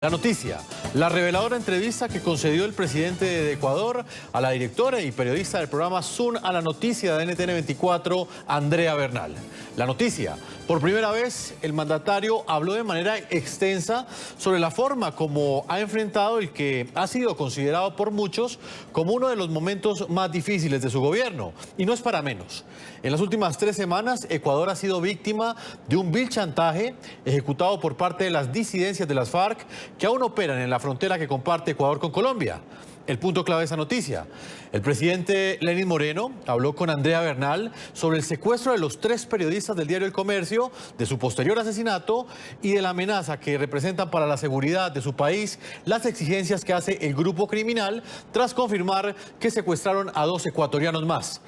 La noticia, la reveladora entrevista que concedió el presidente de Ecuador a la directora y periodista del programa Zoom a la noticia de NTN 24, Andrea Bernal. La noticia, por primera vez el mandatario habló de manera extensa sobre la forma como ha enfrentado el que ha sido considerado por muchos como uno de los momentos más difíciles de su gobierno. Y no es para menos. En las últimas 3 semanas, Ecuador ha sido víctima de un vil chantaje ejecutado por parte de las disidencias de las FARC que aún operan en la frontera que comparte Ecuador con Colombia. El punto clave de esa noticia. El presidente Lenín Moreno habló con Andrea Bernal sobre el secuestro de los 3 periodistas del diario El Comercio, de su posterior asesinato y de la amenaza que representan para la seguridad de su país las exigencias que hace el grupo criminal tras confirmar que secuestraron a 2 ecuatorianos más.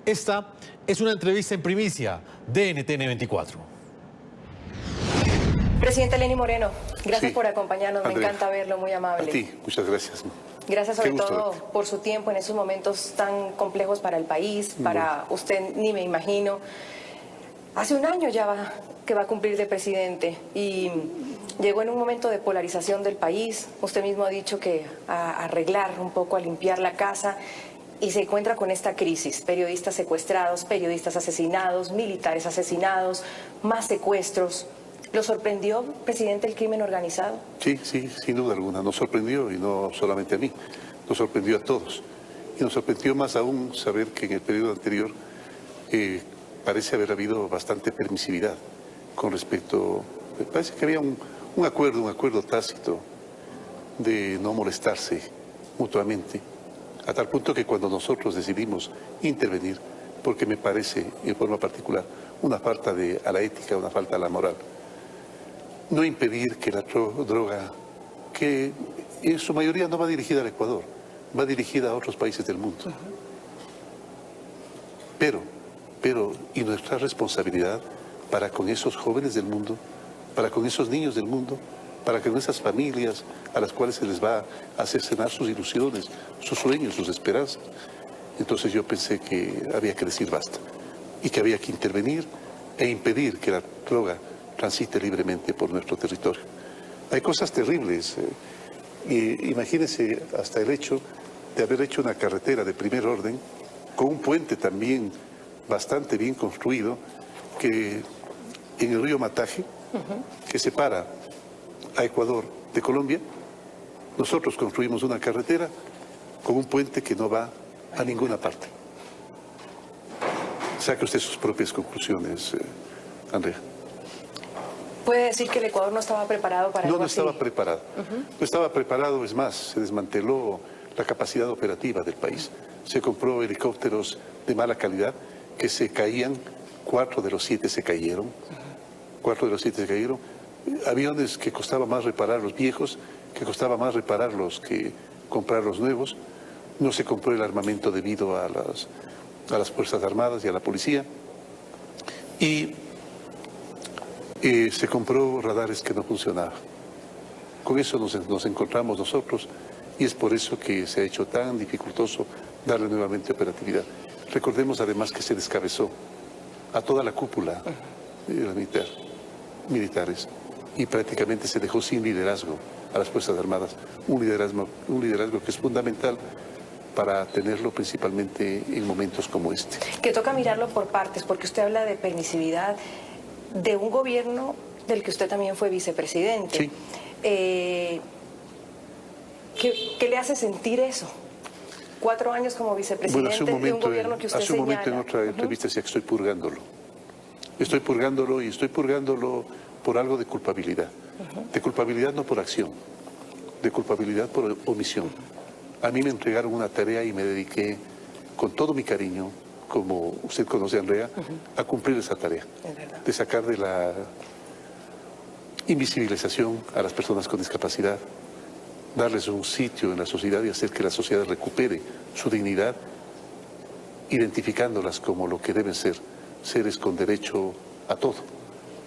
Esta es una entrevista en primicia de NTN 24. Presidente Lenín Moreno, gracias por acompañarnos, Andrea, me encanta verlo, muy amable. A ti, muchas gracias. Gracias sobre todo por su tiempo en esos momentos tan complejos para el país, para usted ni me imagino. Hace un año ya que va a cumplir de presidente y llegó en un momento de polarización del país. Usted mismo ha dicho que a arreglar un poco, a limpiar la casa, y se encuentra con esta crisis, periodistas secuestrados, periodistas asesinados, militares asesinados, más secuestros. ¿Lo sorprendió, presidente, el crimen organizado? Sí, sin duda alguna. Nos sorprendió, y no solamente a mí, nos sorprendió a todos. Y nos sorprendió más aún saber que en el periodo anterior parece haber habido bastante permisividad con respecto... Parece que había un acuerdo tácito de no molestarse mutuamente, a tal punto que cuando nosotros decidimos intervenir, porque me parece, en forma particular, una falta a la ética, una falta a la moral, no impedir que la droga, que en su mayoría no va dirigida al Ecuador, va dirigida a otros países del mundo. Pero, y nuestra responsabilidad para con esos jóvenes del mundo, para con esos niños del mundo, para con esas familias a las cuales se les va a hacer cenar sus ilusiones, sus sueños, sus esperanzas. Entonces yo pensé que había que decir basta y que había que intervenir e impedir que la droga transite libremente por nuestro territorio. Hay cosas terribles. Imagínense hasta el hecho de haber hecho una carretera de primer orden con un puente también bastante bien construido que en el río Mataje, que separa a Ecuador de Colombia, nosotros construimos una carretera con un puente que no va a ninguna parte. Saque usted sus propias conclusiones, Andrea. ¿Puede decir que el Ecuador no estaba preparado para algo así? No estaba preparado. No estaba preparado, es más, se desmanteló la capacidad operativa del país. Se compró helicópteros de mala calidad que se caían, 4 de los 7 se cayeron. 4 de los 7 se cayeron. Aviones que costaba más reparar los viejos, que costaba más repararlos que comprar los nuevos. No se compró el armamento debido a las Fuerzas Armadas y a la policía. Y se compró radares que no funcionaban. Con eso nos encontramos nosotros y es por eso que se ha hecho tan dificultoso darle nuevamente operatividad. Recordemos además que se descabezó a toda la cúpula militares y prácticamente se dejó sin liderazgo a las Fuerzas Armadas, un liderazgo que es fundamental para tenerlo principalmente en momentos como este. Que toca mirarlo por partes, porque usted habla de permisividad de un gobierno del que usted también fue vicepresidente. Sí. ¿Qué le hace sentir eso? 4 años como vicepresidente de un gobierno que usted señala. Hace un momento en otra entrevista decía que estoy purgándolo. Estoy purgándolo por algo de culpabilidad. De culpabilidad no por acción, de culpabilidad por omisión. A mí me entregaron una tarea y me dediqué con todo mi cariño, como usted conoce, Andrea, a cumplir esa tarea, de sacar de la invisibilización a las personas con discapacidad, darles un sitio en la sociedad y hacer que la sociedad recupere su dignidad, identificándolas como lo que deben ser, seres con derecho a todo,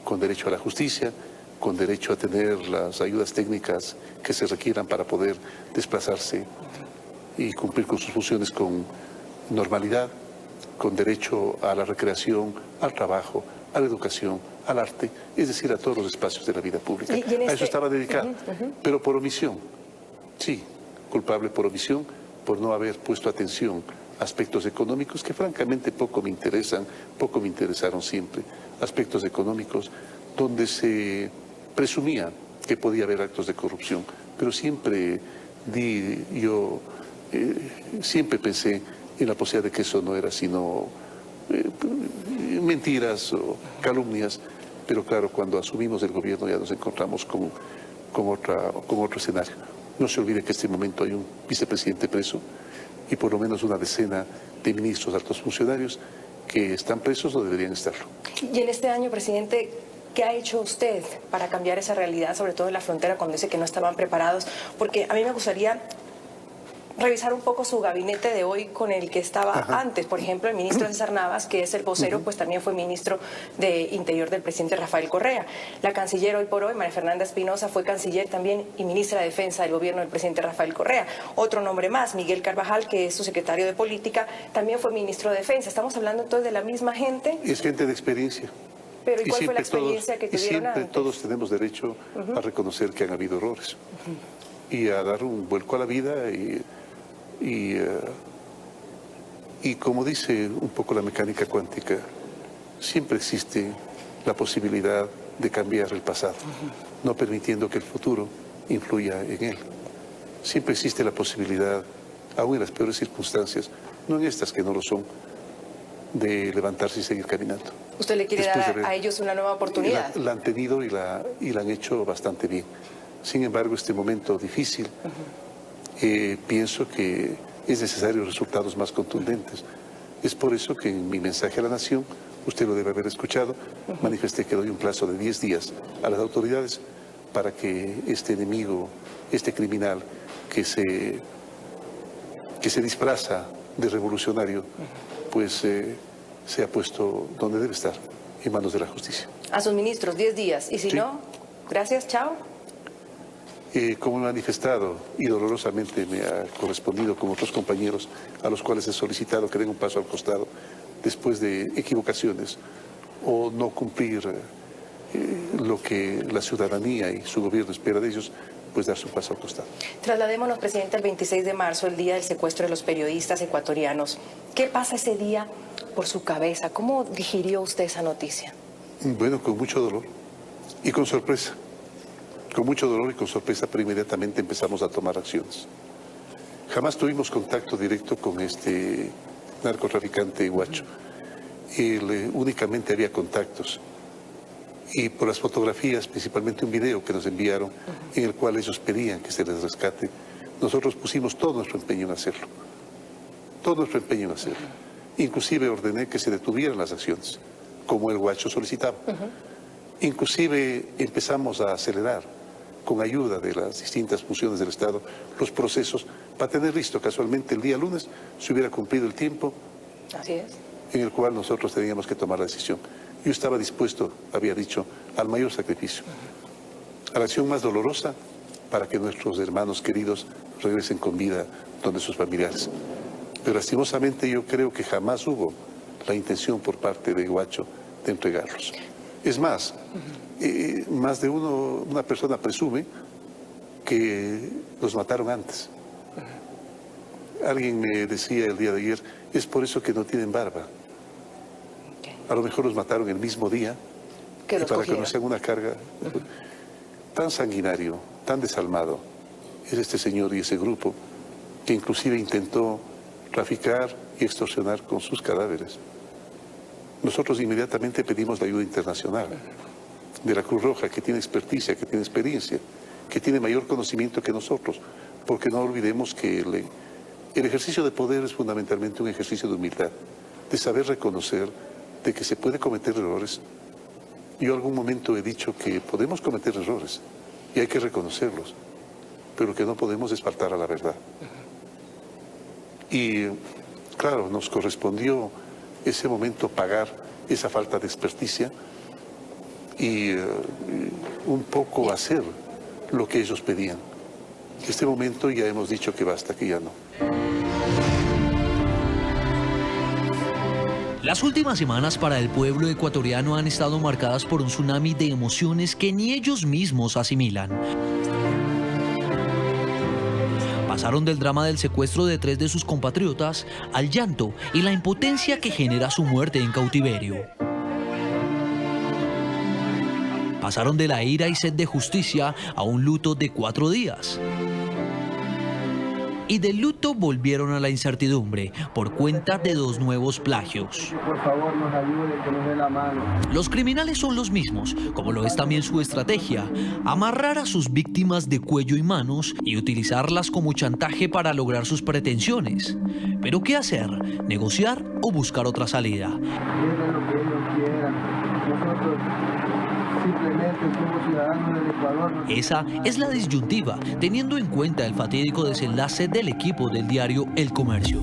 con derecho a la justicia, con derecho a tener las ayudas técnicas que se requieran para poder desplazarse y cumplir con sus funciones con normalidad, con derecho a la recreación, al trabajo, a la educación, al arte, es decir, a todos los espacios de la vida pública. A eso estaba dedicado, pero por omisión, sí, culpable por omisión, por no haber puesto atención a aspectos económicos que francamente poco me interesan, poco me interesaron siempre, aspectos económicos donde se presumía que podía haber actos de corrupción, pero siempre siempre pensé en la posibilidad de que eso no era sino mentiras o calumnias, pero claro, cuando asumimos el gobierno ya nos encontramos con otro escenario. No se olvide que en este momento hay un vicepresidente preso y por lo menos una decena de ministros, altos funcionarios que están presos o deberían estarlo. Y en este año, presidente, ¿qué ha hecho usted para cambiar esa realidad, sobre todo en la frontera, cuando dice que no estaban preparados? Porque a mí me gustaría revisar un poco su gabinete de hoy con el que estaba antes. Por ejemplo, el ministro César Navas, que es el vocero, pues también fue ministro de Interior del presidente Rafael Correa. La canciller hoy por hoy, María Fernanda Espinosa, fue canciller también y ministra de Defensa del gobierno del presidente Rafael Correa. Otro nombre más, Miguel Carvajal, que es su secretario de Política, también fue ministro de Defensa. Estamos hablando entonces de la misma gente. Es gente de experiencia. Pero ¿y cuál fue la experiencia que tuvieron antes? Siempre todos tenemos derecho a reconocer que han habido errores y a dar un vuelco a la vida y como dice un poco la mecánica cuántica, siempre existe la posibilidad de cambiar el pasado, no permitiendo que el futuro influya en él. Siempre existe la posibilidad, aún en las peores circunstancias, no en estas que no lo son, de levantarse y seguir caminando. ¿Usted le quiere dar a ellos una nueva oportunidad? La han tenido y la han hecho bastante bien. Sin embargo, este momento difícil, pienso que es necesario resultados más contundentes. Es por eso que en mi mensaje a la nación, usted lo debe haber escuchado, manifesté que doy un plazo de 10 días a las autoridades para que este enemigo, este criminal que se disfraza de revolucionario, pues sea puesto donde debe estar, en manos de la justicia. A sus ministros, 10 días. Y si no, gracias, chao. Como he manifestado y dolorosamente me ha correspondido con otros compañeros a los cuales he solicitado que den un paso al costado después de equivocaciones o no cumplir lo que la ciudadanía y su gobierno espera de ellos, pues dar su paso al costado. Trasladémonos, presidente, al 26 de marzo, el día del secuestro de los periodistas ecuatorianos. ¿Qué pasa ese día por su cabeza? ¿Cómo digirió usted esa noticia? Bueno, con mucho dolor y con sorpresa. Con mucho dolor y con sorpresa, pero inmediatamente empezamos a tomar acciones. Jamás tuvimos contacto directo con este narcotraficante Guacho. Él únicamente había contactos. Y por las fotografías, principalmente un video que nos enviaron, en el cual ellos pedían que se les rescate, nosotros pusimos todo nuestro empeño en hacerlo. Todo nuestro empeño en hacerlo. Inclusive ordené que se detuvieran las acciones, como el Guacho solicitaba. Inclusive empezamos a acelerar, con ayuda de las distintas funciones del Estado, los procesos para tener listo. Casualmente el día lunes se hubiera cumplido el tiempo en el cual nosotros teníamos que tomar la decisión. Yo estaba dispuesto, había dicho, al mayor sacrificio, a la acción más dolorosa para que nuestros hermanos queridos regresen con vida donde sus familiares. Pero lastimosamente yo creo que jamás hubo la intención por parte de Guacho de entregarlos. Es más, más de una persona presume que los mataron antes. Alguien me decía el día de ayer, es por eso que no tienen barba. A lo mejor los mataron el mismo día y para que no sean una carga. Tan sanguinario, tan desalmado es este señor y ese grupo que inclusive intentó traficar y extorsionar con sus cadáveres. Nosotros inmediatamente pedimos la ayuda internacional de la Cruz Roja, que tiene experticia, que tiene experiencia, que tiene mayor conocimiento que nosotros, porque no olvidemos que el ejercicio de poder es fundamentalmente un ejercicio de humildad, de saber reconocer de que se puede cometer errores. Yo algún momento he dicho que podemos cometer errores y hay que reconocerlos, pero que no podemos es faltar a la verdad. Y claro, nos correspondió ese momento pagar esa falta de experticia y un poco hacer lo que ellos pedían. En este momento ya hemos dicho que basta, que ya no. Las últimas semanas para el pueblo ecuatoriano han estado marcadas por un tsunami de emociones que ni ellos mismos asimilan. Pasaron del drama del secuestro de 3 de sus compatriotas al llanto y la impotencia que genera su muerte en cautiverio. Pasaron de la ira y sed de justicia a un luto de 4 días. Y del luto volvieron a la incertidumbre por cuenta de 2 nuevos plagios. Por favor, nos ayude, que nos dé la mano. Los criminales son los mismos, como lo es también su estrategia: amarrar a sus víctimas de cuello y manos y utilizarlas como chantaje para lograr sus pretensiones. ¿Pero qué hacer? ¿Negociar o buscar otra salida? Hagan lo que ellos quieran. Nosotros simplemente somos ciudadanos del Ecuador. Esa es la disyuntiva, teniendo en cuenta el fatídico desenlace del equipo del diario El Comercio.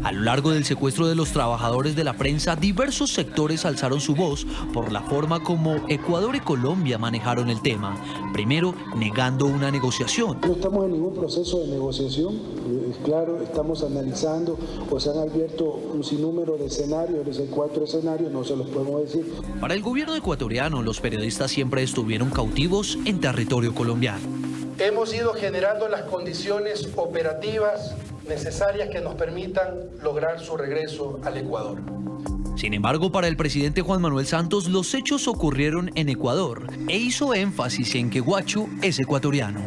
A lo largo del secuestro de los trabajadores de la prensa, diversos sectores alzaron su voz por la forma como Ecuador y Colombia manejaron el tema. Primero, negando una negociación. No estamos en ningún proceso de negociación, claro, estamos analizando, o se han abierto un sinnúmero de escenarios, desde 4 escenarios, no se los podemos decir. Para el gobierno ecuatoriano, los periodistas siempre estuvieron cautivos en territorio colombiano. Hemos ido generando las condiciones operativas necesarias que nos permitan lograr su regreso al Ecuador. Sin embargo, para el presidente Juan Manuel Santos, los hechos ocurrieron en Ecuador e hizo énfasis en que Guacho es ecuatoriano.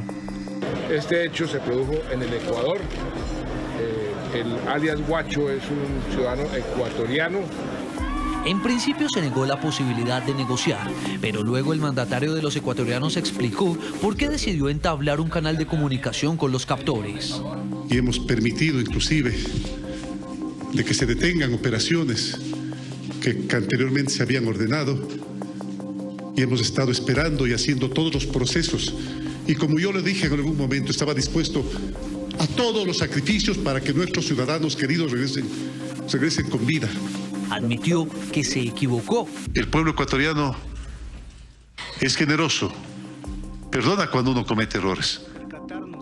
Este hecho se produjo en el Ecuador. El alias Guacho es un ciudadano ecuatoriano. En principio se negó la posibilidad de negociar, pero luego el mandatario de los ecuatorianos explicó por qué decidió entablar un canal de comunicación con los captores. Y hemos permitido inclusive de que se detengan operaciones que anteriormente se habían ordenado, y hemos estado esperando y haciendo todos los procesos, y como yo le dije en algún momento, estaba dispuesto a todos los sacrificios para que nuestros ciudadanos queridos regresen con vida. Admitió que se equivocó. El pueblo ecuatoriano es generoso, perdona cuando uno comete errores.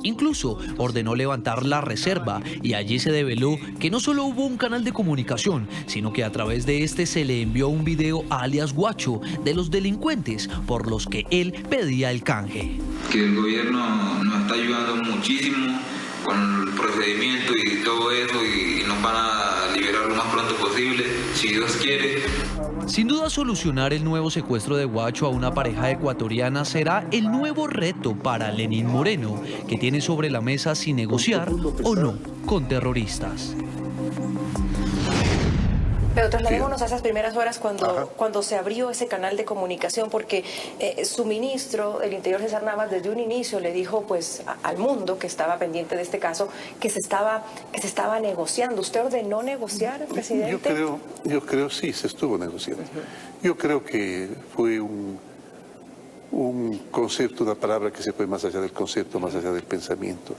Incluso ordenó levantar la reserva y allí se develó que no solo hubo un canal de comunicación, sino que a través de este se le envió un video a alias Guacho de los delincuentes por los que él pedía el canje. Que el gobierno nos está ayudando muchísimo con el procedimiento y todo eso, y nos van a liberar lo más pronto posible, si Dios quiere. Sin duda, solucionar el nuevo secuestro de Guacho a una pareja ecuatoriana será el nuevo reto para Lenín Moreno, que tiene sobre la mesa si negociar o no con terroristas. Pero trasladémonos a esas primeras horas cuando se abrió ese canal de comunicación, porque su ministro del Interior, César Navas, desde un inicio le dijo pues al mundo que estaba pendiente de este caso que se estaba negociando. ¿Usted ordenó negociar, presidente? Yo creo sí, se estuvo negociando. Yo creo que fue un concepto, una palabra que se fue más allá del concepto, más allá del pensamiento.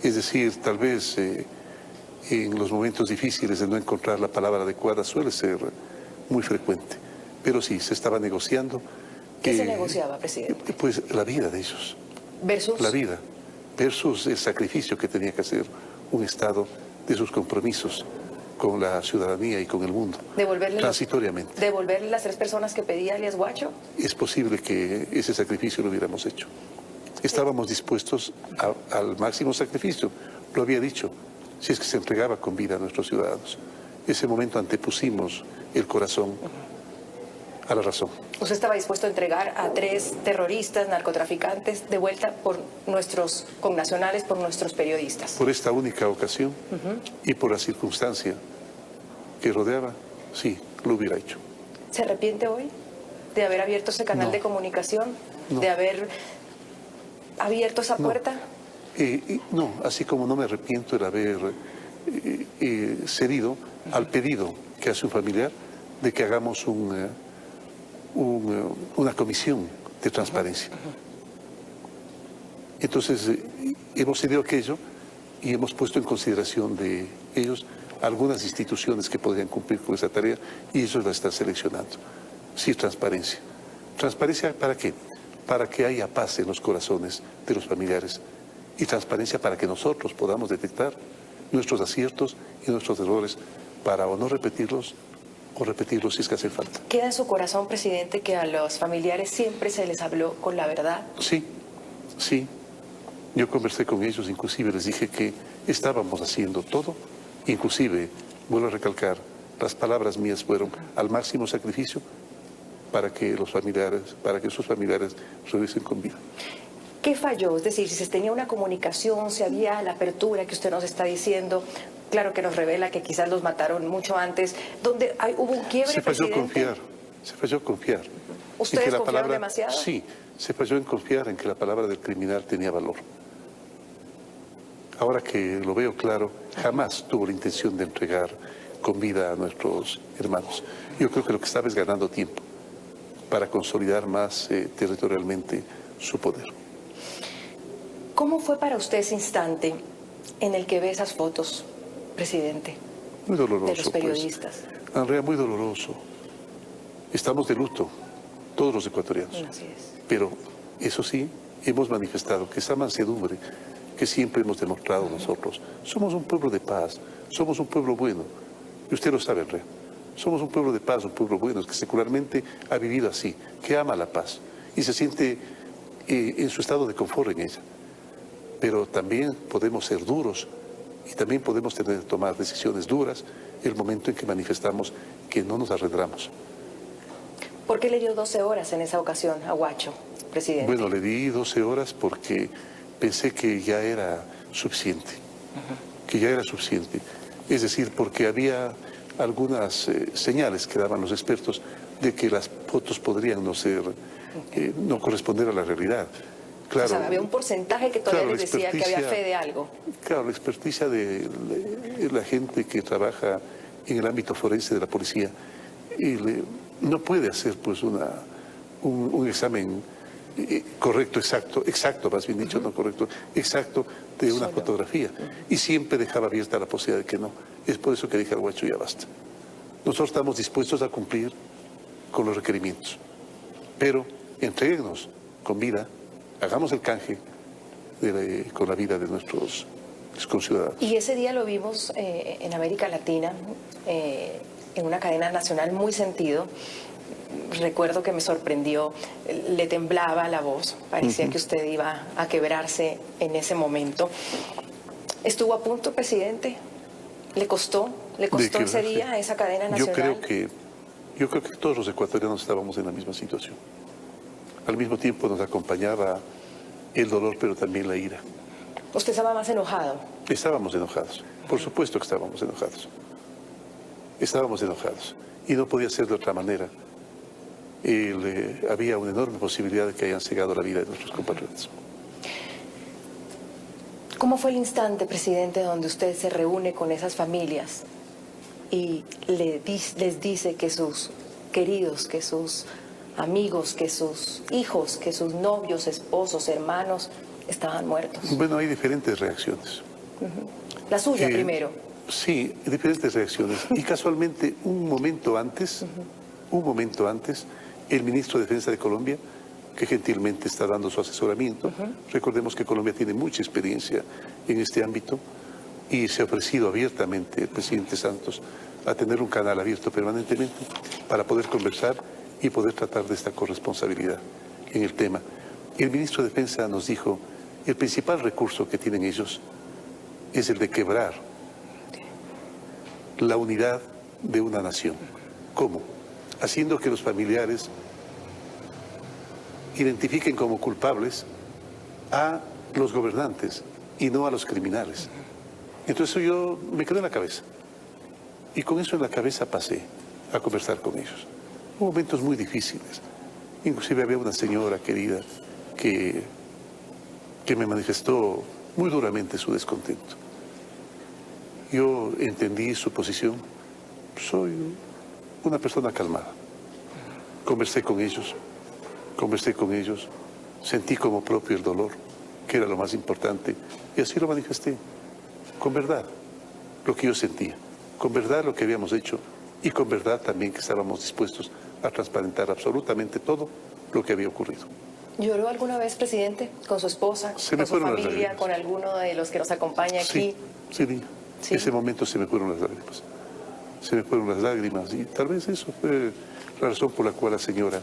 Es decir, tal vez en los momentos difíciles de no encontrar la palabra adecuada suele ser muy frecuente. Pero sí, se estaba negociando. ¿Qué se negociaba, presidente? Pues la vida de ellos. ¿Versus? La vida, versus el sacrificio que tenía que hacer un Estado de sus compromisos con la ciudadanía y con el mundo, transitoriamente. ¿Devolverle las 3 personas que pedía alias Guacho? Es posible que ese sacrificio lo hubiéramos hecho. Estábamos dispuestos al máximo sacrificio, lo había dicho, si es que se entregaba con vida a nuestros ciudadanos. Ese momento antepusimos el corazón a la razón. ¿Usted estaba dispuesto a entregar a 3 terroristas, narcotraficantes, de vuelta por nuestros connacionales, por nuestros periodistas? Por esta única ocasión y por la circunstancia que rodeaba, sí, lo hubiera hecho. ¿Se arrepiente hoy de haber abierto ese canal de comunicación? No. ¿De haber abierto esa puerta? No, así como no me arrepiento de haber cedido al pedido que hace un familiar de que hagamos una comisión de transparencia. Entonces, hemos cedido aquello y hemos puesto en consideración de ellos algunas instituciones que podrían cumplir con esa tarea, y ellos la están seleccionando. Sí, transparencia. ¿Transparencia para qué? Para que haya paz en los corazones de los familiares, y transparencia para que nosotros podamos detectar nuestros aciertos y nuestros errores para o no repetirlos o repetirlos si es que hace falta. ¿Queda en su corazón, presidente, que a los familiares siempre se les habló con la verdad? Sí, sí. Yo conversé con ellos, inclusive les dije que estábamos haciendo todo, inclusive, vuelvo a recalcar, las palabras mías fueron al máximo sacrificio para que sus familiares regresen con vida. ¿Qué falló? Es decir, si se tenía una comunicación, si había la apertura que usted nos está diciendo, claro que nos revela que quizás los mataron mucho antes, donde hubo un quiebre, se falló presidente. Se falló confiar. ¿Ustedes confiaron demasiado? Sí, se falló en confiar en que la palabra del criminal tenía valor. Ahora que lo veo claro, jamás tuvo la intención de entregar con vida a nuestros hermanos. Yo creo que lo que estaba es ganando tiempo para consolidar más territorialmente su poder. ¿Cómo fue para usted ese instante en el que ve esas fotos, presidente? Muy doloroso. De los periodistas. Pues. Andrea, muy doloroso. Estamos de luto, todos los ecuatorianos. Así es. Pero, eso sí, hemos manifestado que esa mansedumbre que siempre hemos demostrado nosotros, somos un pueblo de paz, somos un pueblo bueno. Y usted lo sabe, Andrea. Somos un pueblo de paz, un pueblo bueno, que secularmente ha vivido así, que ama la paz y se siente en su estado de confort en ella. Pero también podemos ser duros y también podemos tomar decisiones duras el momento en que manifestamos que no nos arredramos. ¿Por qué le dio 12 horas en esa ocasión a Guacho, presidente? Bueno, le di 12 horas porque pensé que ya era suficiente, que ya era suficiente. Es decir, porque había algunas señales que daban los expertos de que las fotos podrían no corresponder a la realidad. Claro, o sea, había un porcentaje que todavía les decía que había fe de algo. Claro, la experticia de la gente que trabaja en el ámbito forense de la policía no puede hacer pues un examen correcto, exacto, más bien dicho, no correcto, exacto de una fotografía. Y siempre dejaba abierta la posibilidad de que no. Es por eso que dije al Guacho, ya basta. Nosotros estamos dispuestos a cumplir con los requerimientos, pero entréguenos con vida, hagamos el canje con la vida de nuestros conciudadanos. Y ese día lo vimos en América Latina, en una cadena nacional muy sentido. Recuerdo que me sorprendió, le temblaba la voz, parecía que usted iba a quebrarse en ese momento. ¿Estuvo a punto, presidente? ¿Le costó ese día esa cadena nacional? Yo creo que todos los ecuatorianos estábamos en la misma situación. Al mismo tiempo nos acompañaba el dolor, pero también la ira. ¿Usted estaba más enojado? Estábamos enojados, por supuesto que estábamos enojados. Estábamos enojados y no podía ser de otra manera. Había una enorme posibilidad de que hayan cegado la vida de nuestros compatriotas. ¿Cómo fue el instante, presidente, donde usted se reúne con esas familias y les dice que sus queridos, que sus amigos, que sus hijos, que sus novios, esposos, hermanos estaban muertos? Bueno, hay diferentes reacciones. La suya primero. Sí, diferentes reacciones. Y casualmente, un momento antes, el ministro de Defensa de Colombia, que gentilmente está dando su asesoramiento, recordemos que Colombia tiene mucha experiencia en este ámbito y se ha ofrecido abiertamente el presidente Santos a tener un canal abierto permanentemente para poder conversar y poder tratar de esta corresponsabilidad en el tema. El ministro de Defensa nos dijo, el principal recurso que tienen ellos es el de quebrar la unidad de una nación. ¿Cómo? Haciendo que los familiares identifiquen como culpables a los gobernantes y no a los criminales. Entonces yo me quedé en la cabeza. Y con eso en la cabeza pasé a conversar con ellos. Hubo momentos muy difíciles. Inclusive había una señora querida que me manifestó muy duramente su descontento. Yo entendí su posición. Soy una persona calmada. Conversé con ellos, sentí como propio el dolor, que era lo más importante, y así lo manifesté, con verdad, lo que yo sentía, con verdad lo que habíamos hecho, y con verdad también que estábamos dispuestos a transparentar absolutamente todo lo que había ocurrido. ¿Lloró alguna vez, presidente, con su esposa, con su familia, con alguno de los que nos acompaña aquí? Sí. Ese momento se me fueron las lágrimas. se me fueron las lágrimas y tal vez eso fue la razón por la cual la señora,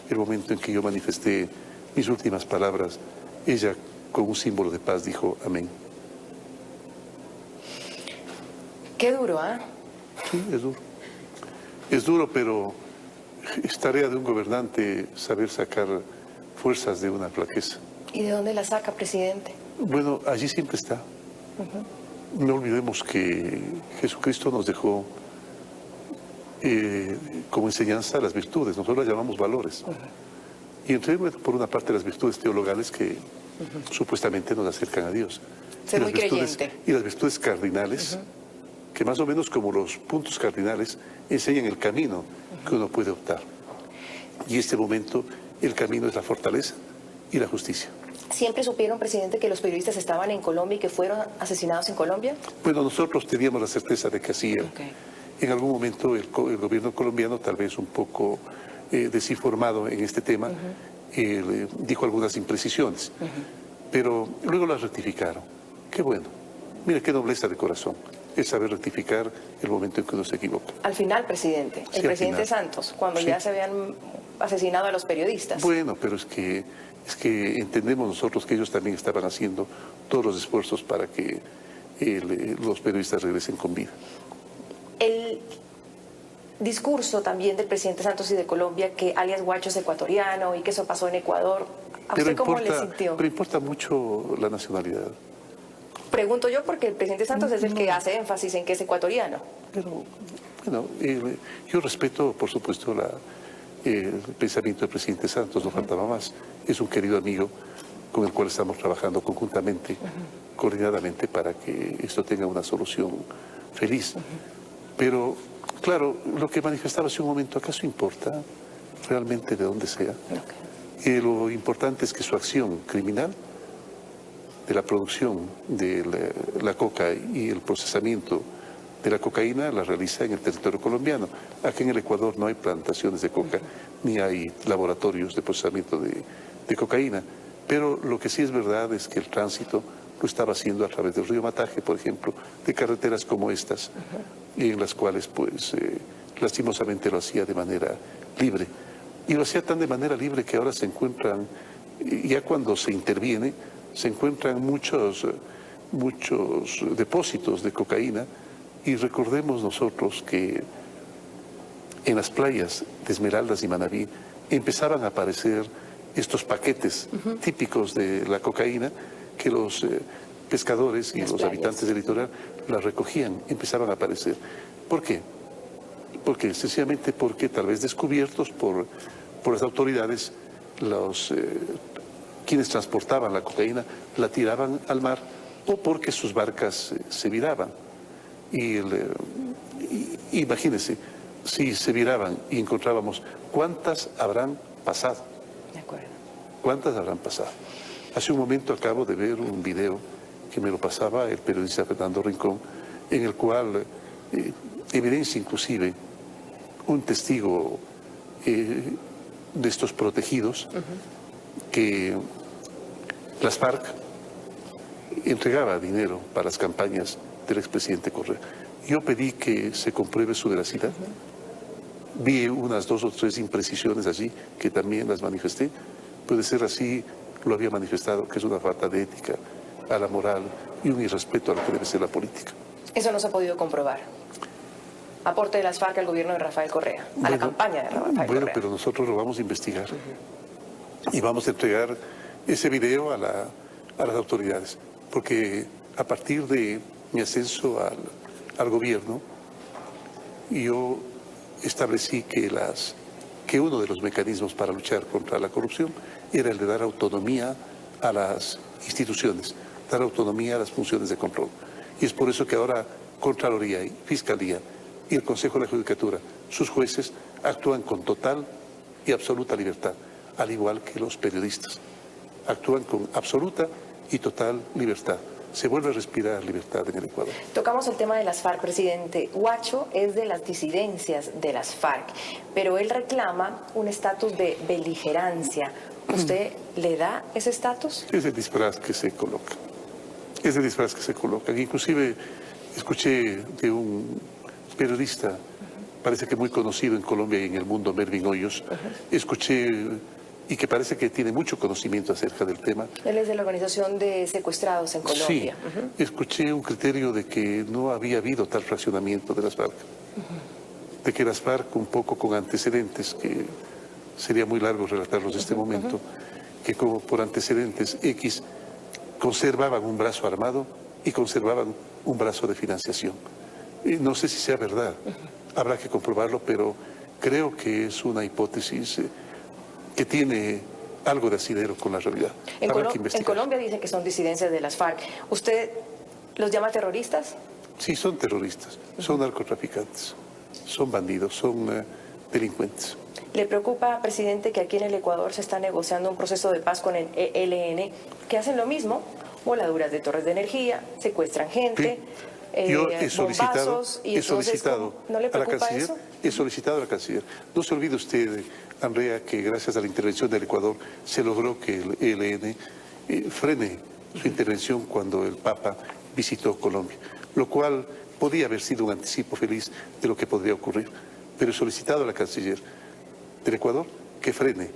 el momento en que yo manifesté mis últimas palabras, ella con un símbolo de paz dijo amén. Qué duro, ¿ah? Sí, es duro. Es duro, pero es tarea de un gobernante saber sacar fuerzas de una flaqueza. ¿Y de dónde la saca, presidente? Bueno, allí siempre está. No olvidemos que Jesucristo nos dejó como enseñanza las virtudes, nosotros las llamamos valores. Y entre por una parte las virtudes teologales que supuestamente nos acercan a Dios. Ser muy creyente. Y las virtudes cardinales, que más o menos como los puntos cardinales enseñan el camino que uno puede optar. Y en este momento el camino es la fortaleza y la justicia. ¿Siempre supieron, presidente, que los periodistas estaban en Colombia y que fueron asesinados en Colombia? Bueno, nosotros teníamos la certeza de que así era. En algún momento el gobierno colombiano, tal vez un poco desinformado en este tema, dijo algunas imprecisiones, pero luego las rectificaron. Qué bueno. Mire qué nobleza de corazón es saber rectificar el momento en que uno se equivoca. Al final, presidente, el presidente Santos, cuando ya se habían asesinado a los periodistas. Bueno, pero es que entendemos nosotros que ellos también estaban haciendo todos los esfuerzos para que los periodistas regresen con vida. El discurso también del presidente Santos y de Colombia, que alias Guacho es ecuatoriano y que eso pasó en Ecuador, ¿a usted cómo le sintió? Pero importa mucho la nacionalidad. Pregunto yo porque el presidente Santos es el que hace énfasis en que es ecuatoriano. Pero, bueno, yo respeto, por supuesto, el pensamiento del presidente Santos, no faltaba más. Es un querido amigo con el cual estamos trabajando conjuntamente, coordinadamente, para que esto tenga una solución feliz. Pero, claro, lo que manifestaba hace un momento, ¿acaso importa realmente de dónde sea? Lo importante es que su acción criminal de la producción de la coca y el procesamiento de la cocaína la realiza en el territorio colombiano. Aquí en el Ecuador no hay plantaciones de coca, ni hay laboratorios de procesamiento de cocaína. Pero lo que sí es verdad es que el tránsito lo estaba haciendo a través del río Mataje, por ejemplo, de carreteras como estas, en las cuales, pues, lastimosamente lo hacía de manera libre. Y lo hacía tan de manera libre que ahora se encuentran, ya cuando se interviene, se encuentran muchos depósitos de cocaína. Y recordemos nosotros que en las playas de Esmeraldas y Manabí empezaban a aparecer estos paquetes típicos de la cocaína que los pescadores y los habitantes del litoral la recogían, empezaban a aparecer. ¿Por qué? Sencillamente porque tal vez descubiertos por las autoridades, quienes transportaban la cocaína la tiraban al mar o porque sus barcas se viraban. Imagínense, si se viraban y encontrábamos, ¿cuántas habrán pasado? De acuerdo. ¿Cuántas habrán pasado? Hace un momento acabo de ver un video que me lo pasaba el periodista Fernando Rincón, en el cual evidencia inclusive un testigo de estos protegidos que las FARC entregaba dinero para las campañas del expresidente Correa. Yo pedí que se compruebe su veracidad. Vi unas 2 o 3 imprecisiones allí que también las manifesté. Puede ser así, lo había manifestado, que es una falta de ética a la moral y un irrespeto a lo que debe ser la política. Eso no se ha podido comprobar. Aporte de las FARC al gobierno de Rafael Correa, a la campaña de Rafael Correa. Bueno, pero nosotros lo vamos a investigar y vamos a entregar ese video a las autoridades, porque a partir de mi ascenso al gobierno, yo establecí que uno de los mecanismos para luchar contra la corrupción era el de dar autonomía a las instituciones, dar autonomía a las funciones de control. Y es por eso que ahora Contraloría y Fiscalía y el Consejo de la Judicatura, sus jueces, actúan con total y absoluta libertad, al igual que los periodistas. Actúan con absoluta y total libertad. Se vuelve a respirar libertad en el Ecuador. Tocamos el tema de las FARC, presidente. Guacho es de las disidencias de las FARC, pero él reclama un estatus de beligerancia. ¿Usted le da ese estatus? Es el disfraz que se coloca. Es el disfraz que se coloca. Inclusive escuché de un periodista, parece que muy conocido en Colombia y en el mundo, Mervin Hoyos, escuché y que parece que tiene mucho conocimiento acerca del tema. Él es de la organización de secuestrados en Colombia. Sí, escuché un criterio de que no había habido tal fraccionamiento de las FARC, de que las FARC, un poco con antecedentes, que sería muy largo relatarlos en este momento, que como por antecedentes X conservaban un brazo armado y conservaban un brazo de financiación. Y no sé si sea verdad, habrá que comprobarlo, pero creo que es una hipótesis que tiene algo de asidero con la realidad. En Colombia dicen que son disidencias de las FARC. ¿Usted los llama terroristas? Sí, son terroristas, son narcotraficantes, son bandidos, son delincuentes. ¿Le preocupa, presidente, que aquí en el Ecuador se está negociando un proceso de paz con el ELN, que hacen lo mismo, voladuras de torres de energía, secuestran gente, yo he solicitado, ¿no le preocupa eso? He solicitado a la canciller. No se olvide usted, Andrea, que gracias a la intervención del Ecuador se logró que el ELN frene su intervención cuando el Papa visitó Colombia, lo cual podía haber sido un anticipo feliz de lo que podría ocurrir. Pero he solicitado a la canciller del Ecuador que frene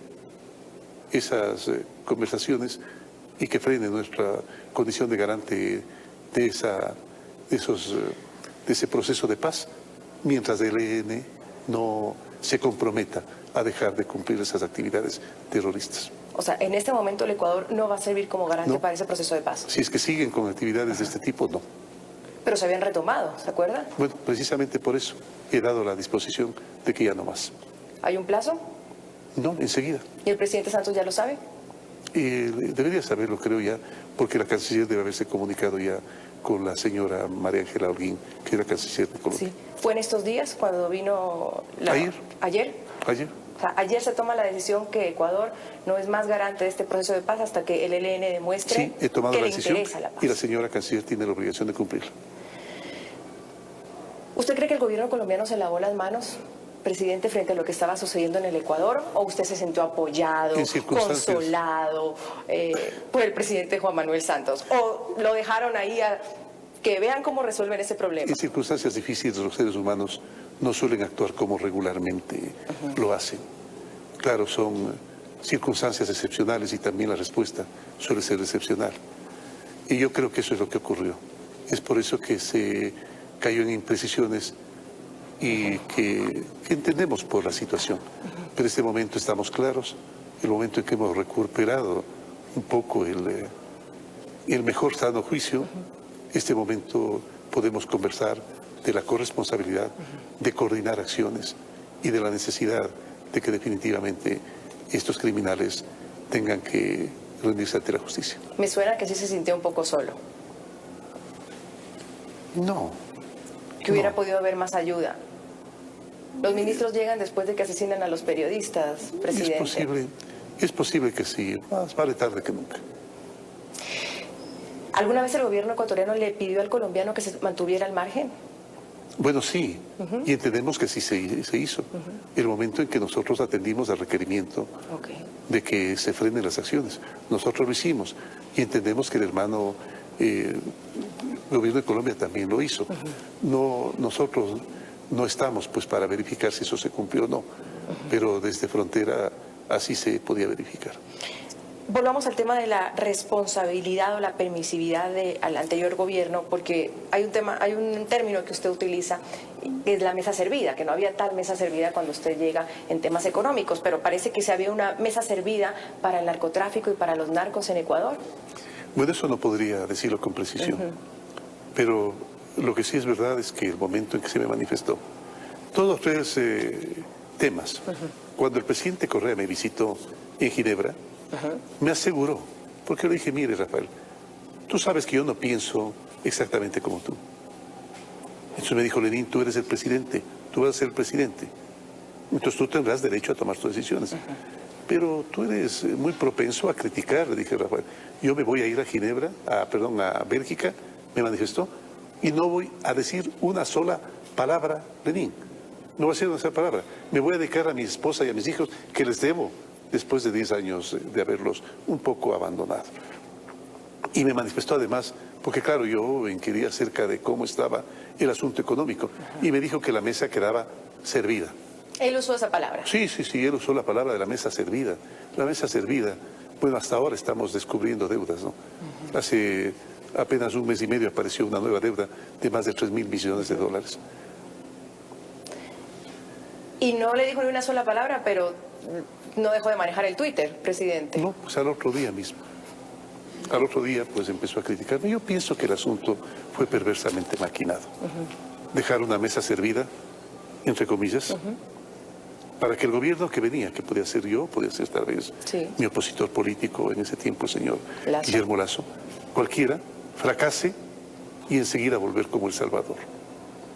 esas conversaciones y que frene nuestra condición de garante de ese proceso de paz, mientras el ELN no se comprometa a dejar de cumplir esas actividades terroristas. O sea, en este momento el Ecuador no va a servir como garante para ese proceso de paz. Si es que siguen con actividades de este tipo, no. Pero se habían retomado, ¿se acuerda? Bueno, precisamente por eso he dado la disposición de que ya no más. ¿Hay un plazo? No, enseguida. ¿Y el presidente Santos ya lo sabe? Debería saberlo, creo ya, porque la canciller debe haberse comunicado ya con la señora María Ángela Holguín, que era canciller de Colombia. Sí. ¿Fue en estos días cuando vino Ayer. ¿Ayer? Ayer. O sea, ayer se toma la decisión que Ecuador no es más garante de este proceso de paz hasta que el ELN demuestre he tomado que la le decisión interesa la paz. Y la señora canciller tiene la obligación de cumplirla. ¿Usted cree que el gobierno colombiano se lavó las manos, presidente, frente a lo que estaba sucediendo en el Ecuador? ¿O usted se sintió apoyado, consolado por el presidente Juan Manuel Santos? ¿O lo dejaron ahí a que vean cómo resuelven ese problema? En circunstancias difíciles los seres humanos no suelen actuar como regularmente lo hacen. Claro, son circunstancias excepcionales y también la respuesta suele ser excepcional. Y yo creo que eso es lo que ocurrió. Es por eso que se cayó en imprecisiones y que entendemos por la situación. Pero en este momento estamos claros, el momento en que hemos recuperado un poco el mejor sano juicio, este momento podemos conversar de la corresponsabilidad, de coordinar acciones y de la necesidad de que definitivamente estos criminales tengan que rendirse ante la justicia. Me suena que sí se sintió un poco solo. No. Que hubiera podido haber más ayuda. Los ministros llegan después de que asesinan a los periodistas, presidente. Es posible que sí, más vale tarde que nunca. ¿Alguna vez el gobierno ecuatoriano le pidió al colombiano que se mantuviera al margen? Bueno, sí, y entendemos que sí se hizo. El momento en que nosotros atendimos al requerimiento de que se frenen las acciones. Nosotros lo hicimos y entendemos que el hermano gobierno de Colombia también lo hizo. Nosotros no estamos pues para verificar si eso se cumplió o no, pero desde frontera así se podía verificar. Volvamos al tema de la responsabilidad o la permisividad al anterior gobierno, porque hay un término que usted utiliza, que es la mesa servida, que no había tal mesa servida cuando usted llega en temas económicos, pero parece que se había una mesa servida para el narcotráfico y para los narcos en Ecuador. Bueno, eso no podría decirlo con precisión, pero lo que sí es verdad es que el momento en que se me manifestó, todos tres temas, cuando el presidente Correa me visitó en Ginebra, me aseguró, porque le dije, mire Rafael, tú sabes que yo no pienso exactamente como tú. Entonces me dijo, Lenín, tú eres el presidente, tú vas a ser el presidente, entonces tú tendrás derecho a tomar tus decisiones. Pero tú eres muy propenso a criticar, le dije Rafael. Yo me voy a ir a Ginebra, a Bélgica, me manifestó, y no voy a decir una sola palabra, Lenín. No voy a decir una sola palabra. Me voy a dedicar a mi esposa y a mis hijos, que les debo, después de 10 años de haberlos un poco abandonado. Y me manifestó además, porque claro, yo inquirí acerca de cómo estaba el asunto económico, y me dijo que la mesa quedaba servida. Él usó esa palabra. Sí, él usó la palabra de la mesa servida. La mesa servida, bueno, hasta ahora estamos descubriendo deudas, ¿no? Hace apenas un mes y medio apareció una nueva deuda de más de 3.000 millones de dólares. Y no le dijo ni una sola palabra, pero no dejó de manejar el Twitter, presidente. No, pues al otro día mismo. Al otro día, pues empezó a criticarme. Yo pienso que el asunto fue perversamente maquinado. Dejar una mesa servida, entre comillas, para que el gobierno que venía, que podía ser yo, podía ser tal vez mi opositor político en ese tiempo, el señor Guillermo Lasso, cualquiera, fracase y enseguida volver como El Salvador.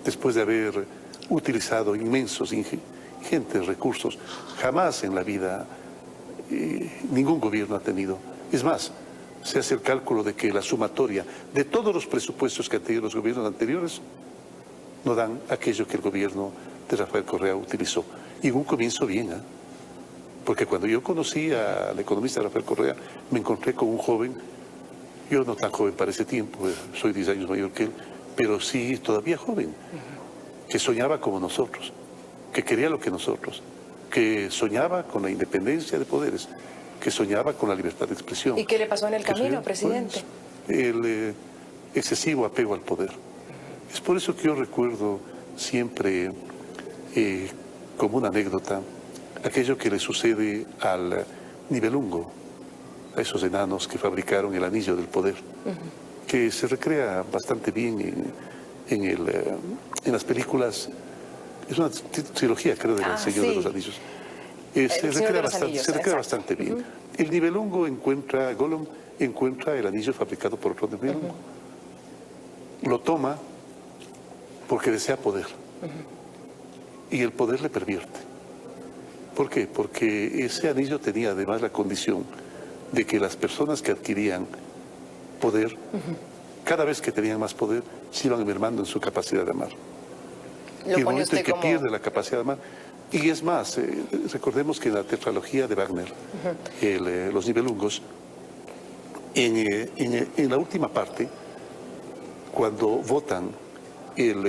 Después de haber utilizado inmensos, ingentes recursos, jamás en la vida ningún gobierno ha tenido. Es más, se hace el cálculo de que la sumatoria de todos los presupuestos que han tenido los gobiernos anteriores no dan aquello que el gobierno de Rafael Correa utilizó. Y en un comienzo bien, ¿eh? Porque cuando yo conocí al economista Rafael Correa, me encontré con un joven, yo no tan joven para ese tiempo, soy 10 años mayor que él, pero sí todavía joven, que soñaba como nosotros, que quería lo que nosotros, que soñaba con la independencia de poderes, que soñaba con la libertad de expresión. ¿Y qué le pasó en el camino, presidente? Pues, el excesivo apego al poder. Es por eso que yo recuerdo siempre, como una anécdota, aquello que le sucede al Nibelungo, a esos enanos que fabricaron el anillo del poder, que se recrea bastante bien en las películas. Es una trilogía, creo, del Señor de los Anillos. Se recrea bastante bien. El Nibelungo Gollum encuentra el anillo fabricado por otro Nibelungo. Lo toma porque desea poder. Y el poder le pervierte. ¿Por qué? Porque ese anillo tenía además la condición de que las personas que adquirían poder, cada vez que tenían más poder, se iban mermando en su capacidad de amar. Y el momento en que pierde la capacidad de amar. Y es más, recordemos que en la tetralogía de Wagner, Los Nibelungos, en la última parte, cuando votan el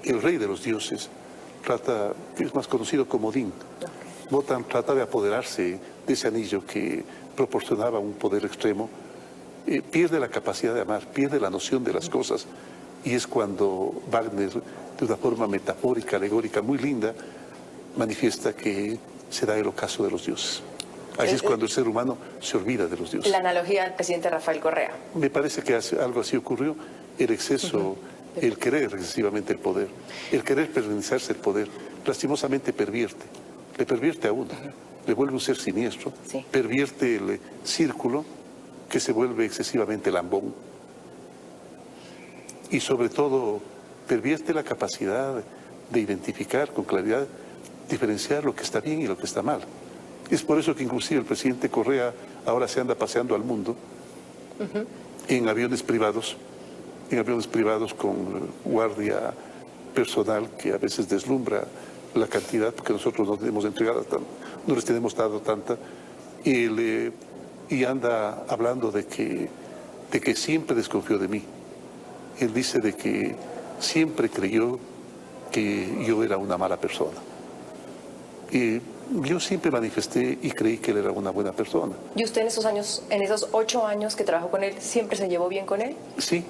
rey de los dioses, que es más conocido como Odín, trata de apoderarse de ese anillo que proporcionaba un poder extremo, pierde la capacidad de amar, pierde la noción de las cosas, y es cuando Wagner, de una forma metafórica, alegórica, muy linda, manifiesta que se da el ocaso de los dioses. Así es cuando el ser humano se olvida de los dioses. La analogía al presidente Rafael Correa. Me parece que algo así ocurrió, el exceso, el querer excesivamente el poder, el querer pertenecerse el poder, lastimosamente pervierte, le pervierte a uno, le vuelve un ser siniestro, pervierte el círculo que se vuelve excesivamente lambón y sobre todo pervierte la capacidad de identificar con claridad, diferenciar lo que está bien y lo que está mal. Es por eso que inclusive el presidente Correa ahora se anda paseando al mundo en aviones privados con guardia personal que a veces deslumbra la cantidad, porque nosotros no tenemos entregado, no les tenemos dado tanta, y anda hablando de que siempre desconfió de mí. Él dice de que siempre creyó que yo era una mala persona. Y yo siempre manifesté y creí que él era una buena persona. ¿Y usted en esos 8 años que trabajó con él, siempre se llevó bien con él? Sí.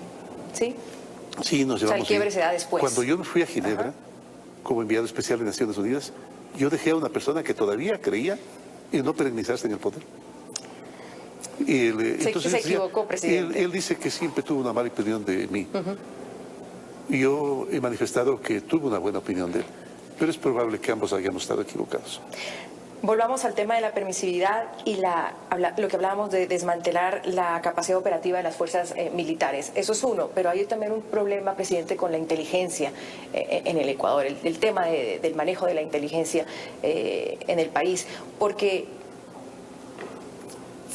¿Sí? Sí, nos llevamos bien. O sea, el quiebre se da después. Cuando yo me fui a Ginebra, como enviado especial de Naciones Unidas, yo dejé a una persona que todavía creía en no perennizarse en el poder. Entonces, se equivocó, presidente. Él dice que siempre tuvo una mala opinión de mí. Y yo he manifestado que tuve una buena opinión de él. Pero es probable que ambos hayamos estado equivocados. Volvamos al tema de la permisividad y lo que hablábamos de desmantelar la capacidad operativa de las fuerzas militares. Eso es uno, pero hay también un problema, presidente, con la inteligencia en el Ecuador, el tema del manejo de la inteligencia en el país, porque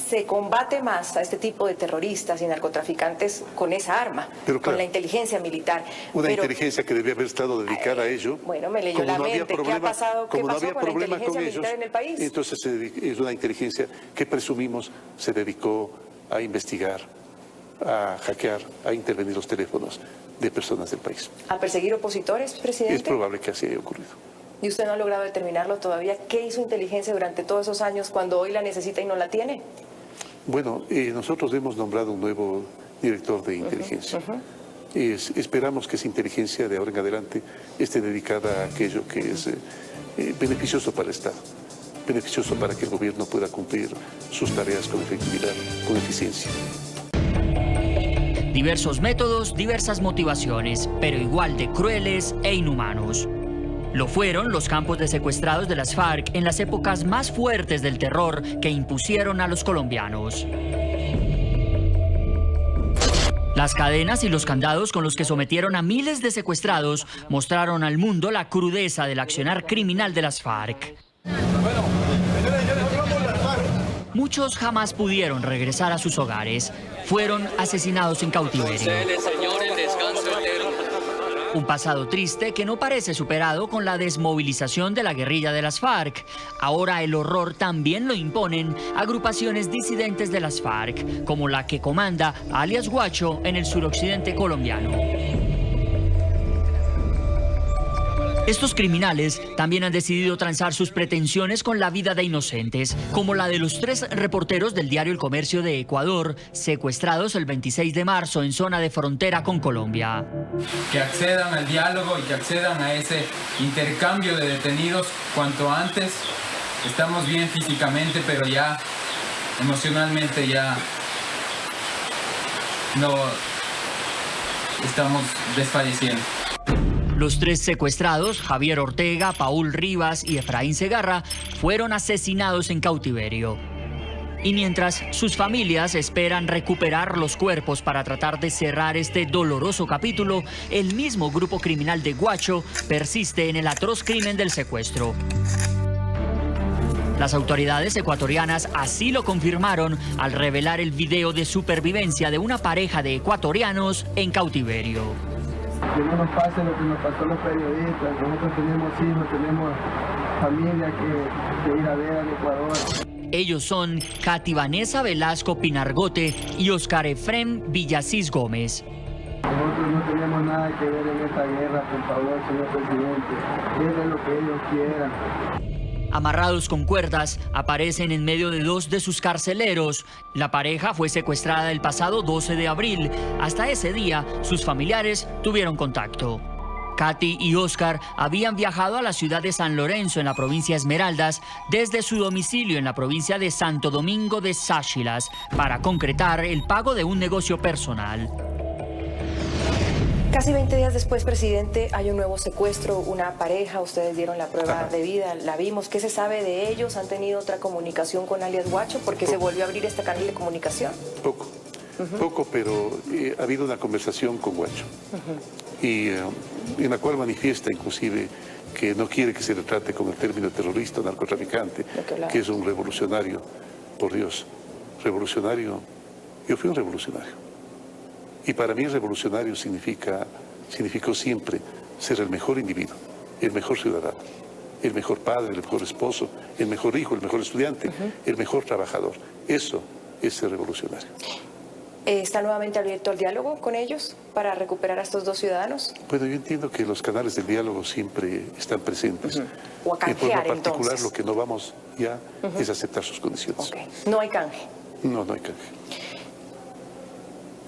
se combate más a este tipo de terroristas y narcotraficantes con esa arma, claro, con la inteligencia militar. Inteligencia que debía haber estado dedicada a ello. Bueno, me leyó la mente. ¿Qué ha pasado? ¿Qué pasó con la inteligencia militar en el país? Entonces es una inteligencia que presumimos se dedicó a investigar, a hackear, a intervenir los teléfonos de personas del país. ¿A perseguir opositores, presidente? Es probable que así haya ocurrido. ¿Y usted no ha logrado determinarlo todavía? ¿Qué hizo inteligencia durante todos esos años cuando hoy la necesita y no la tiene? Bueno, nosotros hemos nombrado un nuevo director de inteligencia. Esperamos que esa inteligencia de ahora en adelante esté dedicada a aquello que es beneficioso para el Estado, beneficioso para que el gobierno pueda cumplir sus tareas con efectividad, con eficiencia. Diversos métodos, diversas motivaciones, pero igual de crueles e inhumanos. Lo fueron los campos de secuestrados de las FARC en las épocas más fuertes del terror que impusieron a los colombianos. Las cadenas y los candados con los que sometieron a miles de secuestrados mostraron al mundo la crudeza del accionar criminal de las FARC. Muchos jamás pudieron regresar a sus hogares. Fueron asesinados en cautiverio. Un pasado triste que no parece superado con la desmovilización de la guerrilla de las FARC. Ahora el horror también lo imponen agrupaciones disidentes de las FARC, como la que comanda alias Guacho en el suroccidente colombiano. Estos criminales también han decidido transar sus pretensiones con la vida de inocentes, como la de los 3 reporteros del diario El Comercio de Ecuador, secuestrados el 26 de marzo en zona de frontera con Colombia. Que accedan al diálogo y que accedan a ese intercambio de detenidos cuanto antes. Estamos bien físicamente, pero ya emocionalmente ya no estamos desfalleciendo. Los 3 secuestrados, Javier Ortega, Paul Rivas y Efraín Segarra, fueron asesinados en cautiverio. Y mientras sus familias esperan recuperar los cuerpos para tratar de cerrar este doloroso capítulo, el mismo grupo criminal de Guacho persiste en el atroz crimen del secuestro. Las autoridades ecuatorianas así lo confirmaron al revelar el video de supervivencia de una pareja de ecuatorianos en cautiverio. Que no nos pase lo que nos pasó a los periodistas. Nosotros tenemos hijos, tenemos familia que ir a ver al Ecuador. Ellos son Katy Vanessa Velasco Pinargote y Oscar Efrem Villasís Gómez. Nosotros no tenemos nada que ver en esta guerra, por favor, señor presidente. Eso es lo que ellos quieran. Amarrados con cuerdas, aparecen en medio de 2 de sus carceleros. La pareja fue secuestrada el pasado 12 de abril. Hasta ese día, sus familiares tuvieron contacto. Katy y Oscar habían viajado a la ciudad de San Lorenzo, en la provincia Esmeraldas, desde su domicilio en la provincia de Santo Domingo de Sáchilas, para concretar el pago de un negocio personal. Casi 20 días después, presidente, hay un nuevo secuestro, una pareja, ustedes dieron la prueba de vida, la vimos. ¿Qué se sabe de ellos? ¿Han tenido otra comunicación con alias Guacho? ¿Porque se volvió a abrir este canal de comunicación? Poco, pero ha habido una conversación con Guacho, y en la cual manifiesta inclusive que no quiere que se le trate con el término terrorista o narcotraficante, que es un revolucionario, por Dios, revolucionario. Yo fui un revolucionario. Y para mí revolucionario significó siempre ser el mejor individuo, el mejor ciudadano, el mejor padre, el mejor esposo, el mejor hijo, el mejor estudiante, el mejor trabajador. Eso es ser revolucionario. ¿Está nuevamente abierto al diálogo con ellos para recuperar a estos 2 ciudadanos? Bueno, yo entiendo que los canales del diálogo siempre están presentes. O a canjear, por lo particular, entonces. lo que no vamos ya es aceptar sus condiciones. No hay canje. No hay canje.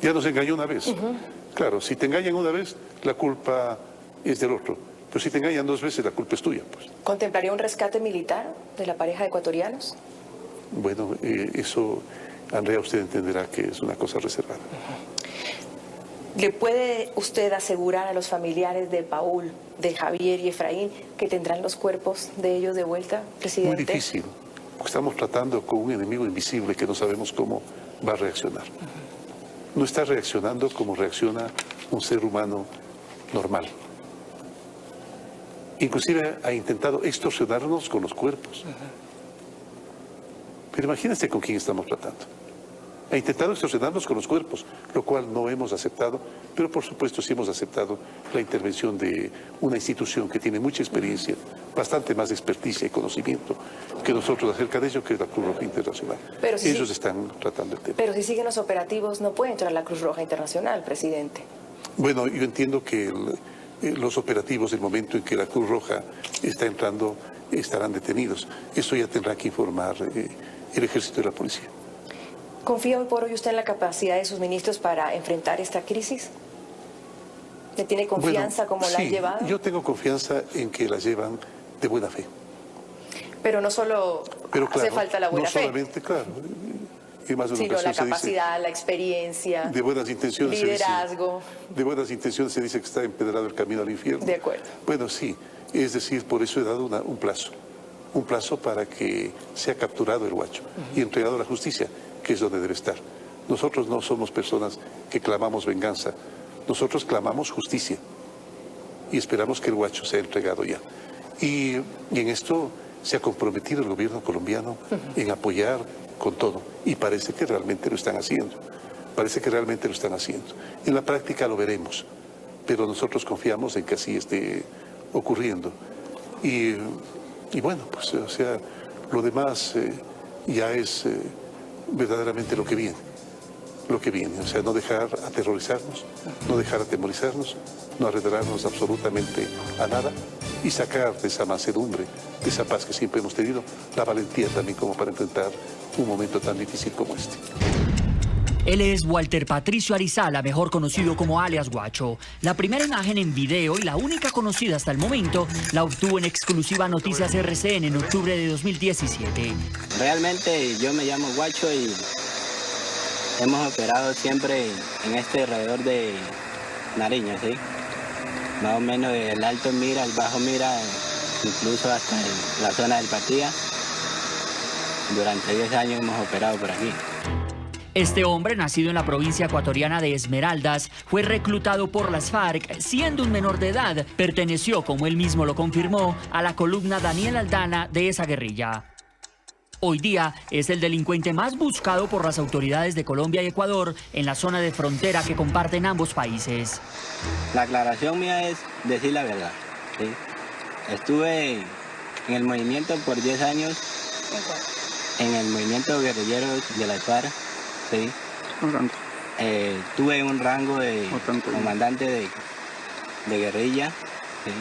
Ya nos engañó una vez. Claro, si te engañan una vez, la culpa es del otro. Pero si te engañan 2 veces, la culpa es tuya, pues. ¿Contemplaría un rescate militar de la pareja de ecuatorianos? Bueno, eso, Andrea, usted entenderá que es una cosa reservada. ¿Le puede usted asegurar a los familiares de Paul, de Javier y Efraín que tendrán los cuerpos de ellos de vuelta, presidente? Muy difícil, porque estamos tratando con un enemigo invisible que no sabemos cómo va a reaccionar. No está reaccionando como reacciona un ser humano normal. Inclusive ha intentado extorsionarnos con los cuerpos. Pero imagínense con quién estamos tratando. Ha intentado extorsionarnos con los cuerpos, lo cual no hemos aceptado, pero por supuesto sí hemos aceptado la intervención de una institución que tiene mucha experiencia, bastante más experticia y conocimiento que nosotros acerca de ello, que es la Cruz Roja Internacional. Pero si ellos están tratando el tema. Pero si siguen los operativos, no puede entrar la Cruz Roja Internacional, presidente. Bueno, yo entiendo que los operativos, del momento en que la Cruz Roja está entrando, estarán detenidos. Eso ya tendrá que informar el Ejército y la Policía. ¿Confía hoy por hoy usted en la capacidad de sus ministros para enfrentar esta crisis? ¿Le tiene confianza como la han llevado? Yo tengo confianza en que la llevan de buena fe. Pero no solo hace falta la buena fe. No solamente, claro, en más de una sino ocasión la capacidad, la experiencia, de buenas intenciones liderazgo. De buenas intenciones se dice que está empedrado el camino al infierno. De acuerdo. Bueno, sí, es decir, por eso he dado un plazo para que sea capturado el guacho y entregado a la justicia, que es donde debe estar. Nosotros no somos personas que clamamos venganza, nosotros clamamos justicia y esperamos que el guacho sea entregado ya. Y en esto se ha comprometido el gobierno colombiano en apoyar con todo, y parece que realmente lo están haciendo. En la práctica lo veremos, pero nosotros confiamos en que así esté ocurriendo. Y bueno, pues, o sea, lo demás ya es verdaderamente lo que viene. O sea, no dejar aterrorizarnos, no dejar atemorizarnos, no arredrarnos absolutamente a nada y sacar de esa mansedumbre, de esa paz que siempre hemos tenido, la valentía también como para enfrentar un momento tan difícil como este. Él es Walter Patricio Arizala, mejor conocido como alias Guacho. La primera imagen en video y la única conocida hasta el momento la obtuvo en exclusiva Noticias RCN en octubre de 2017. Realmente yo me llamo Guacho y hemos operado siempre en este alrededor de Nariño, ¿sí? Más o menos del Alto Mira, el Bajo Mira, incluso hasta la zona del Patía. Durante 10 años hemos operado por aquí. Este hombre, nacido en la provincia ecuatoriana de Esmeraldas, fue reclutado por las FARC siendo un menor de edad. Perteneció, como él mismo lo confirmó, a la columna Daniel Aldana de esa guerrilla. Hoy día es el delincuente más buscado por las autoridades de Colombia y Ecuador en la zona de frontera que comparten ambos países. La aclaración mía es decir la verdad, ¿sí? Estuve en el movimiento por 10 años, en el movimiento guerrillero de las FARC, ¿sí? Tuve un rango de comandante de guerrilla, ¿sí?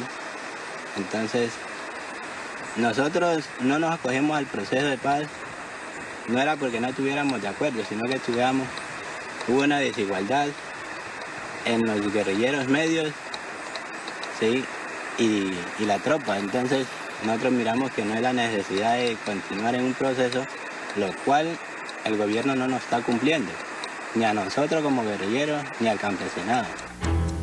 Entonces, nosotros no nos acogemos al proceso de paz, no era porque no estuviéramos de acuerdo, sino que hubo una desigualdad en los guerrilleros medios, ¿sí? y la tropa. Entonces, nosotros miramos que no hay la necesidad de continuar en un proceso, lo cual el gobierno no nos está cumpliendo, ni a nosotros como guerrilleros, ni al campesinado.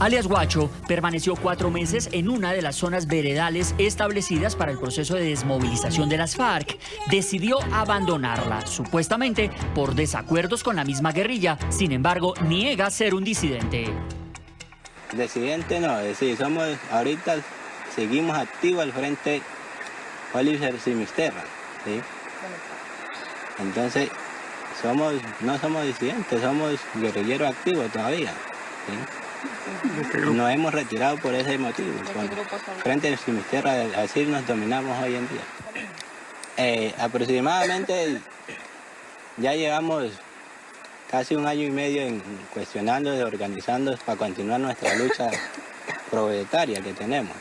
Alias Guacho permaneció 4 meses en una de las zonas veredales establecidas para el proceso de desmovilización de las FARC. Decidió abandonarla, supuestamente por desacuerdos con la misma guerrilla. Sin embargo, niega ser un disidente. Disidente no, es decir, ahorita seguimos activos al frente Oliver Simisterra, ¿sí? Entonces, no somos disidentes, somos guerrilleros activos todavía, ¿sí? Nos hemos retirado por ese motivo. Frente a Simisterra, así nos dominamos hoy en día. Aproximadamente ya llevamos casi 1 año y medio cuestionando y organizando para continuar nuestra lucha proletaria que tenemos.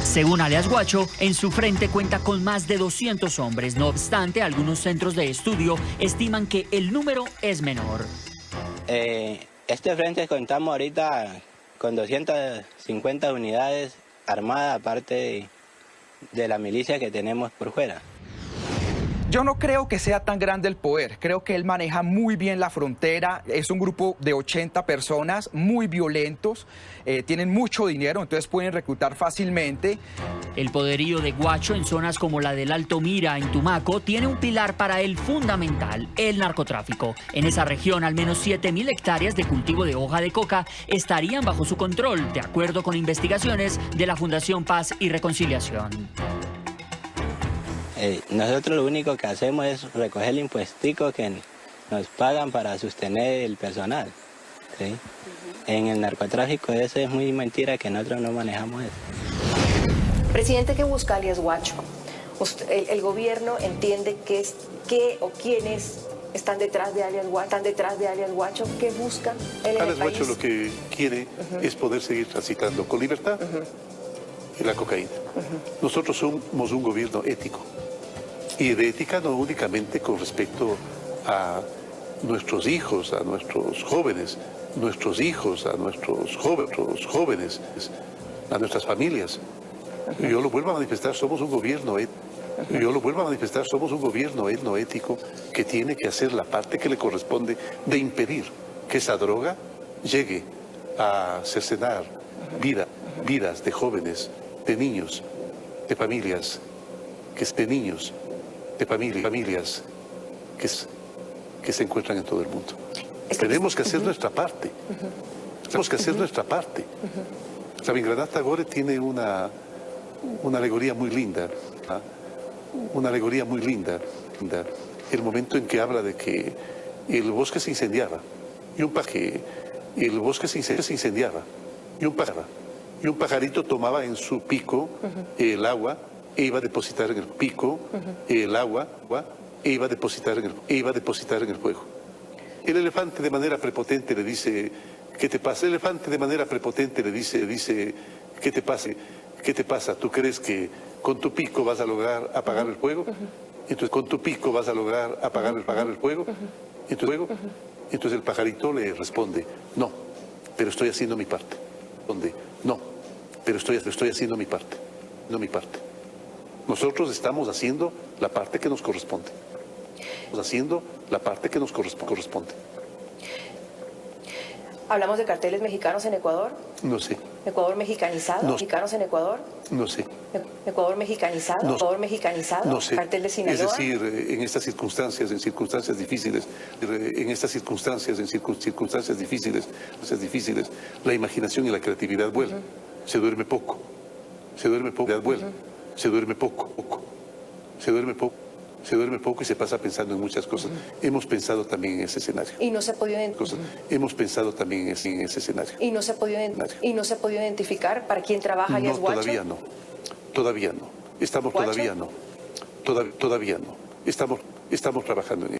Según alias Guacho, en su frente cuenta con más de 200 hombres. No obstante, algunos centros de estudio estiman que el número es menor. Este frente contamos ahorita con 250 unidades armadas, aparte de la milicia que tenemos por fuera. Yo no creo que sea tan grande el poder, creo que él maneja muy bien la frontera, es un grupo de 80 personas, muy violentos, tienen mucho dinero, entonces pueden reclutar fácilmente. El poderío de Guacho en zonas como la del Alto Mira, en Tumaco, tiene un pilar para él fundamental, el narcotráfico. En esa región, al menos 7.000 hectáreas de cultivo de hoja de coca estarían bajo su control, de acuerdo con investigaciones de la Fundación Paz y Reconciliación. Nosotros lo único que hacemos es recoger el impuestico que nos pagan para sostener el personal, ¿sí? En el narcotráfico eso es muy mentira que nosotros no manejamos eso. Presidente, ¿qué busca alias Guacho? ¿El gobierno entiende qué o quiénes están detrás de alias Guacho? ¿Qué busca él en alias el país? Guacho lo que quiere es poder seguir transitando con libertad en la cocaína. Nosotros somos un gobierno ético. Y de ética no únicamente con respecto a nuestros hijos, a nuestros jóvenes, a nuestros jóvenes, a nuestras familias. Yo lo vuelvo a manifestar, somos un gobierno ético que tiene que hacer la parte que le corresponde de impedir que esa droga llegue a cercenar vidas de jóvenes, de niños, de familias, que se encuentran en todo el mundo. Tenemos que hacer nuestra parte. Rabindranath Tagore tiene una alegoría muy linda. El momento en que habla de que el bosque se incendiaba y un pajarito tomaba en su pico el agua e iba a depositar en el pico el agua e iba a depositar en el fuego. El elefante de manera prepotente le dice: ¿qué te pasa? El elefante de manera prepotente le dice: ¿qué te pasa? ¿Qué te pasa? ¿Tú crees que con tu pico vas a lograr apagar el fuego? Entonces, con tu pico vas a lograr apagar el fuego. Entonces el pajarito le responde: no, pero estoy haciendo mi parte. No, pero estoy haciendo mi parte. No mi parte. Nosotros estamos haciendo la parte que nos corresponde. ¿Hablamos de carteles mexicanos en Ecuador? No sé. ¿Ecuador mexicanizado? No. ¿Mexicanos en Ecuador? No sé. ¿Ecuador mexicanizado? No. ¿Ecuador mexicanizado? No sé. ¿Cartel de Sinaloa? Es decir, en estas circunstancias difíciles, la imaginación y la creatividad vuelan. Se duerme poco. Se duerme poco y se pasa pensando en muchas cosas. Hemos pensado también en ese escenario. Y no se ha podido Hemos pensado también en ese escenario. Y no se ha podido identificar para quién trabaja alias Guacho. Todavía no. Estamos ¿Guacho? todavía no. Estamos trabajando en ello.